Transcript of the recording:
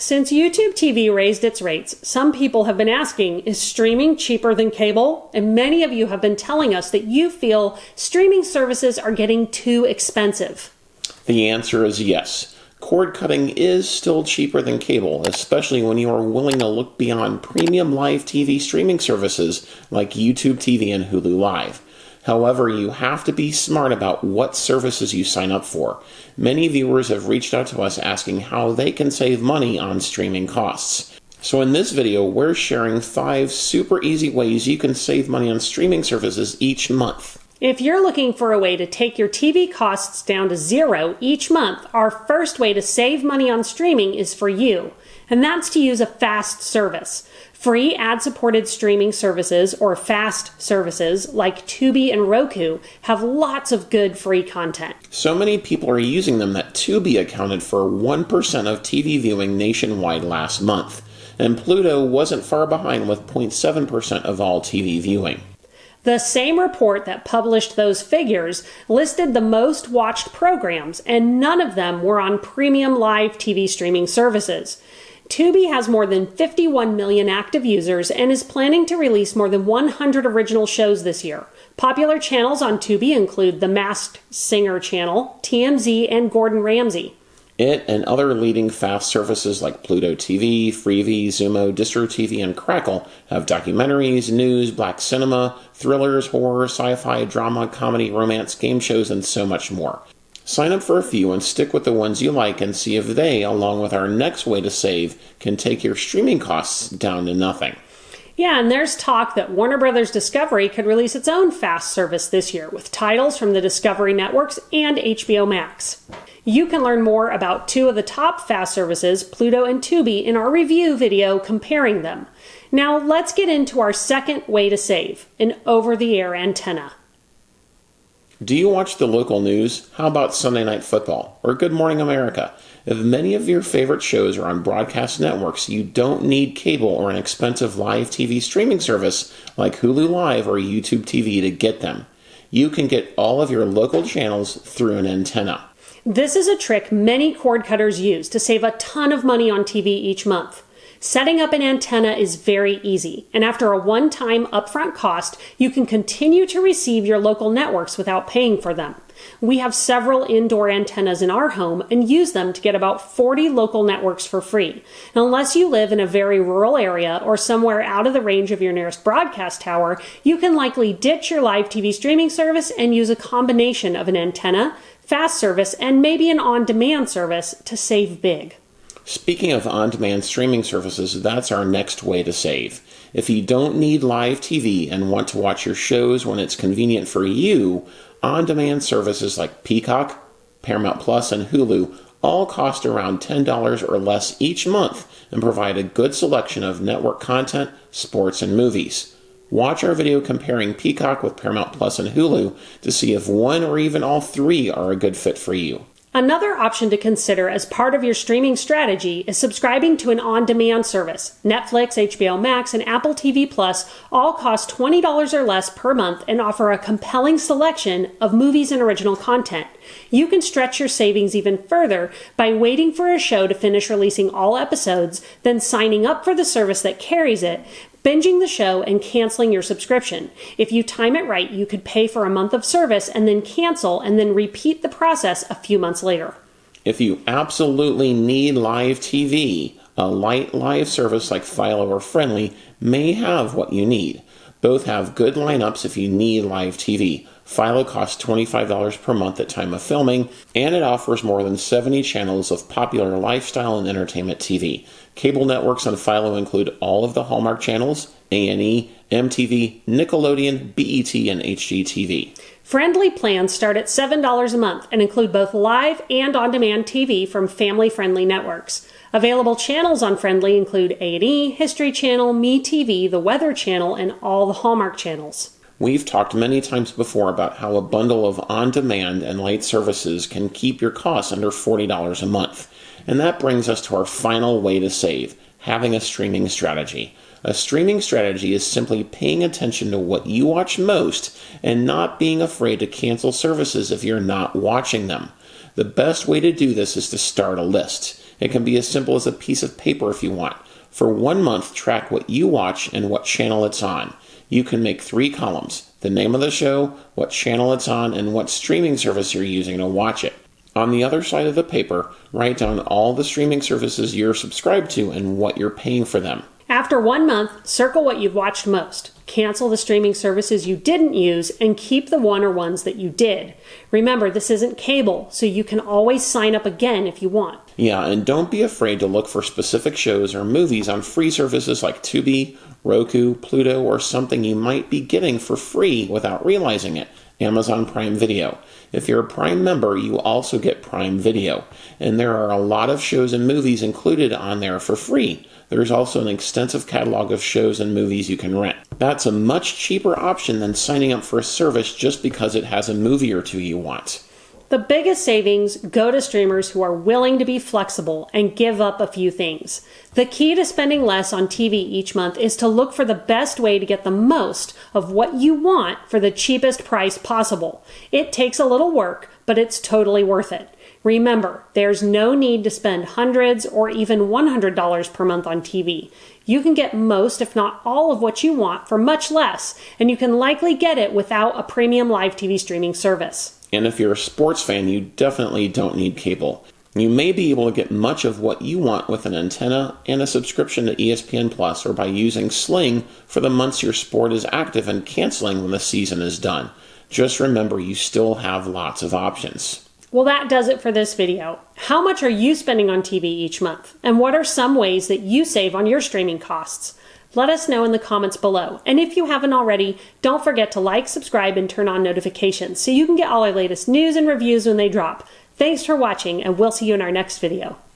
Since YouTube TV raised its rates, some people have been asking, is streaming cheaper than cable? And many of you have been telling us that you feel streaming services are getting too expensive. The answer is yes. Cord cutting is still cheaper than cable, especially when you are willing to look beyond premium live TV streaming services like YouTube TV and Hulu Live. However, you have to be smart about what services you sign up for. Many viewers have reached out to us asking how they can save money on streaming costs. So in this video, we're sharing 5 super easy ways you can save money on streaming services each month. If you're looking for a way to take your TV costs down to 0 each month, our first way to save money on streaming is for you, and that's to use a FAST service. Free ad-supported streaming services, or FAST services, like Tubi and Roku, have lots of good free content. So many people are using them that Tubi accounted for 1% of TV viewing nationwide last month, and Pluto wasn't far behind with 0.7% of all TV viewing. The same report that published those figures listed the most watched programs, and none of them were on premium live TV streaming services. Tubi has more than 51 million active users and is planning to release more than 100 original shows this year. Popular channels on Tubi include The Masked Singer channel, TMZ, and Gordon Ramsay. It and other leading FAST services like Pluto TV, Freevee, Zumo, Distro TV, and Crackle have documentaries, news, black cinema, thrillers, horror, sci-fi, drama, comedy, romance, game shows, and so much more. Sign up for a few and stick with the ones you like and see if they, along with our next way to save, can take your streaming costs down to nothing. Yeah, and there's talk that Warner Brothers Discovery could release its own FAST service this year with titles from the Discovery Networks and HBO Max. You can learn more about 2 of the top FAST services, Pluto and Tubi, in our review video comparing them. Now let's get into our second way to save, an over-the-air antenna. Do you watch the local news? How about Sunday Night Football or Good Morning America? If many of your favorite shows are on broadcast networks, you don't need cable or an expensive live TV streaming service like Hulu Live or YouTube TV to get them. You can get all of your local channels through an antenna. This is a trick many cord cutters use to save a ton of money on TV each month. Setting up an antenna is very easy, and after a one-time upfront cost, you can continue to receive your local networks without paying for them. We have several indoor antennas in our home and use them to get about 40 local networks for free. Now, unless you live in a very rural area or somewhere out of the range of your nearest broadcast tower, you can likely ditch your live TV streaming service and use a combination of an antenna, FAST service, and maybe an on-demand service to save big. Speaking of on-demand streaming services, that's our next way to save. If you don't need live TV and want to watch your shows when it's convenient for you, on-demand services like Peacock, Paramount Plus, and Hulu all cost around $10 or less each month and provide a good selection of network content, sports, and movies. Watch our video comparing Peacock with Paramount Plus and Hulu to see if one or even all 3 are a good fit for you. Another option to consider as part of your streaming strategy is subscribing to an on-demand service. Netflix, HBO Max, and Apple TV Plus all cost $20 or less per month and offer a compelling selection of movies and original content. You can stretch your savings even further by waiting for a show to finish releasing all episodes, then signing up for the service that carries it, binging the show, and canceling your subscription. If you time it right, you could pay for a month of service and then cancel and then repeat the process a few months later. If you absolutely need live TV, a light live service like Philo or Friendly may have what you need. Both have good lineups if you need live TV. Philo costs $25 per month at time of filming, and it offers more than 70 channels of popular lifestyle and entertainment TV. Cable networks on Philo include all of the Hallmark channels, A&E, MTV, Nickelodeon, BET, and HGTV. Friendly plans start at $7 a month and include both live and on-demand TV from family-friendly networks. Available channels on Friendly include A&E, History Channel, MeTV, The Weather Channel, and all the Hallmark channels. We've talked many times before about how a bundle of on-demand and light services can keep your costs under $40 a month. And that brings us to our final way to save, having a streaming strategy. A streaming strategy is simply paying attention to what you watch most and not being afraid to cancel services if you're not watching them. The best way to do this is to start a list. It can be as simple as a piece of paper if you want. For 1 month, track what you watch and what channel it's on. You can make 3 columns: the name of the show, what channel it's on, and what streaming service you're using to watch it. On the other side of the paper, write down all the streaming services you're subscribed to and what you're paying for them. After 1 month, circle what you've watched most. Cancel the streaming services you didn't use and keep the one or ones that you did. Remember, this isn't cable, so you can always sign up again if you want. Yeah, and don't be afraid to look for specific shows or movies on free services like Tubi, Roku, Pluto, or something you might be getting for free without realizing it. Amazon Prime Video. If you're a Prime member, you also get Prime Video. And there are a lot of shows and movies included on there for free. There's also an extensive catalog of shows and movies you can rent. That's a much cheaper option than signing up for a service just because it has a movie or two you want. The biggest savings go to streamers who are willing to be flexible and give up a few things. The key to spending less on TV each month is to look for the best way to get the most of what you want for the cheapest price possible. It takes a little work, but it's totally worth it. Remember, there's no need to spend hundreds or even $100 per month on TV. You can get most, if not all, of what you want for much less, and you can likely get it without a premium live TV streaming service. And if you're a sports fan, you definitely don't need cable. You may be able to get much of what you want with an antenna and a subscription to ESPN Plus, or by using Sling for the months your sport is active and canceling when the season is done. Just remember, you still have lots of options. Well, that does it for this video. How much are you spending on TV each month? And what are some ways that you save on your streaming costs? Let us know in the comments below. And if you haven't already, don't forget to like, subscribe, and turn on notifications so you can get all our latest news and reviews when they drop. Thanks for watching, and we'll see you in our next video.